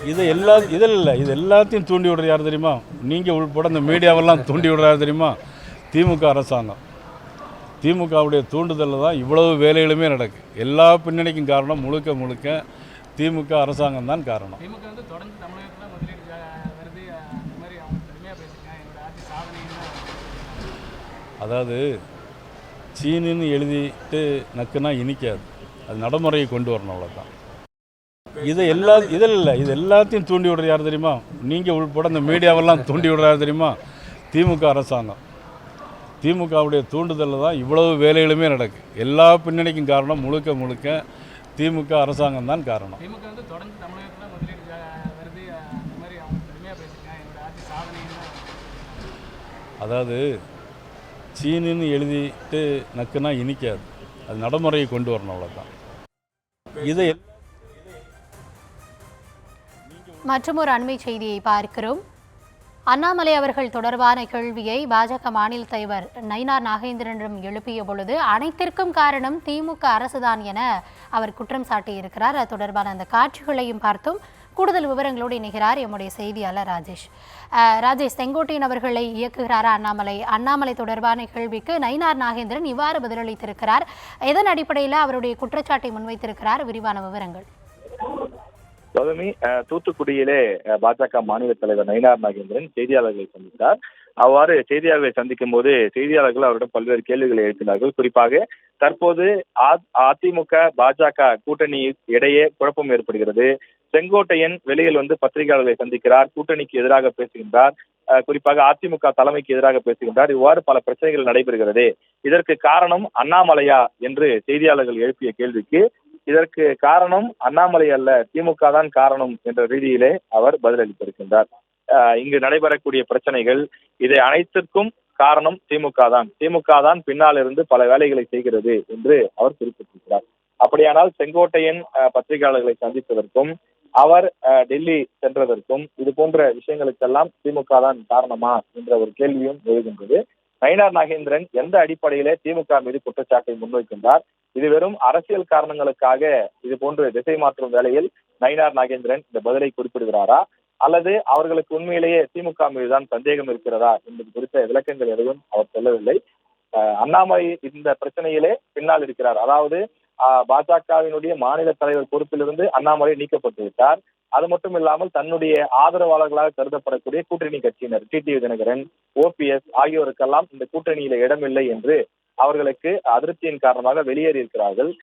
இதில் இல்லை, இது எல்லாத்தையும் தூண்டி விடுறது யார் தெரியுமா? நீங்கள் உள்பட இந்த மீடியாவெல்லாம் தூண்டி விடுறாரு தெரியுமா? திமுக அரசாங்கம். திமுகவுடைய தூண்டுதலில் தான் இவ்வளவு வேலைகளுமே நடக்கு. எல்லா பின்னணிக்கும் காரணம் முழுக்க முழுக்க திமுக அரசாங்கம் தான் காரணம். அதாவது சீனின்னு எழுதிட்டு நக்குனா இனிக்காது, அது நடைமுறையை கொண்டு வரணும், அவ்வளோதான். இதில் இல்லை, இது எல்லாத்தையும் தூண்டி விடுறது யார் தெரியுமா? நீங்கள் உள்பட இந்த மீடியாவெல்லாம் தூண்டி விடுறாரு தெரியுமா? திமுக அரசாங்கம். திமுகவுடைய தூண்டுதலில் தான் இவ்வளவு வேலைகளுமே நடக்கு. எல்லா பின்னணிக்கும் காரணம் முழுக்க முழுக்க திமுக அரசாங்கம் தான் காரணம். அதாவது சீனின்னு எழுதிட்டு நக்குனா இனிக்காது, அது நடைமுறையை கொண்டு வரணும், அவ்வளோதான். இதை மற்றொரு அண்மை செய்தியை பார்க்கிறோம். அண்ணாமலை அவர்கள் தொடர்பான கேள்வியை பாஜக மாநில தலைவர் நயினார் நாகேந்திரனிடம் எழுப்பிய பொழுது அனைத்திற்கும் காரணம் திமுக அரசுதான் என அவர் குற்றம் சாட்டியிருக்கிறார். அது தொடர்பான அந்த காட்சிகளையும் பார்த்தோம். கூடுதல் விவரங்களோடு இணைகிறார் எம்முடைய செய்தியாளர் ராஜேஷ். செங்கோட்டையன் அவர்களை இயக்குகிறாரா அண்ணாமலை தொடர்பான கேள்விக்கு நயினார் நாகேந்திரன் இவ்வாறு பதிலளித்திருக்கிறார். எதன் அடிப்படையில் அவருடைய குற்றச்சாட்டை முன்வைத்திருக்கிறார்? விரிவான விவரங்கள். கௌதமி, தூத்துக்குடியிலே பாஜக மாநில தலைவர் நயினார் நாகேந்திரன் செய்தியாளர்களை சந்தித்தார். அவ்வாறு செய்தியாளர்களை சந்திக்கும் போது செய்தியாளர்கள் அவரிடம் பல்வேறு கேள்விகளை எழுப்பினார்கள். குறிப்பாக தற்போது அதிமுக பாஜக கூட்டணி இடையே குழப்பம் ஏற்படுகிறது. செங்கோட்டையன் வெளியில் வந்து பத்திரிகையாளர்களை சந்திக்கிறார், கூட்டணிக்கு எதிராக பேசுகின்றார், குறிப்பாக அதிமுக தலைமைக்கு எதிராக பேசுகின்றார். இவ்வாறு பல பிரச்சனைகள் நடைபெறுகிறது. இதற்கு காரணம் அண்ணாமலையா என்று செய்தியாளர்கள் எழுப்பிய கேள்விக்கு இதற்கு காரணம் அண்ணாமலை அல்ல, திமுக தான் காரணம் என்ற ரீதியிலே அவர் பதிலளித்திருக்கின்றார். இங்கு நடைபெறக்கூடிய பிரச்சனைகள் இதை அனைத்திற்கும் காரணம் திமுக தான் பின்னால் இருந்து பல வேலைகளை செய்கிறது என்று அவர் குறிப்பிட்டிருக்கிறார். அப்படியானால் செங்கோட்டையன் பத்திரிகையாளர்களை சந்தித்ததற்கும் அவர் டெல்லி சென்றதற்கும் இது போன்ற விஷயங்களுக்கெல்லாம் திமுக தான் காரணமா என்ற ஒரு கேள்வியும் எழுகின்றது. நயினார் நாகேந்திரன் எந்த அடிப்படையிலே திமுக மீது குற்றச்சாட்டை முன்வைக்கின்றார்? இது வெறும் அரசியல் காரணங்களுக்காக இது போன்று திசை மாற்றும் வேளையில் நயினார் நாகேந்திரன் இந்த பதிலை குறிப்பிடுகிறாரா, அல்லது அவர்களுக்கு உண்மையிலேயே திமுக மீதுதான் சந்தேகம் இருக்கிறதா என்பது குறித்த விளக்கங்கள் எதுவும் அவர் சொல்லவில்லை. அண்ணாமலை இந்த பிரச்சனையிலே பின்னால் இருக்கிறார். அதாவது பாஜகவினுடைய மாநில தலைவர் பொறுப்பிலிருந்து அண்ணாமலை நீக்கப்பட்டு விட்டார். அது மட்டும் இல்லாமல் தன்னுடைய ஆதரவாளர்களாக கருதப்படக்கூடிய கூட்டணி கட்சியினர் டிடிவி தினகரன், ஓபிஎஸ் ஆகியோருக்கெல்லாம் இந்த கூட்டணியில இடமில்லை என்று அவர்களுக்கு அதிருப்தியின் காரணமாக வெளியேறி இருக்கிறார்கள்.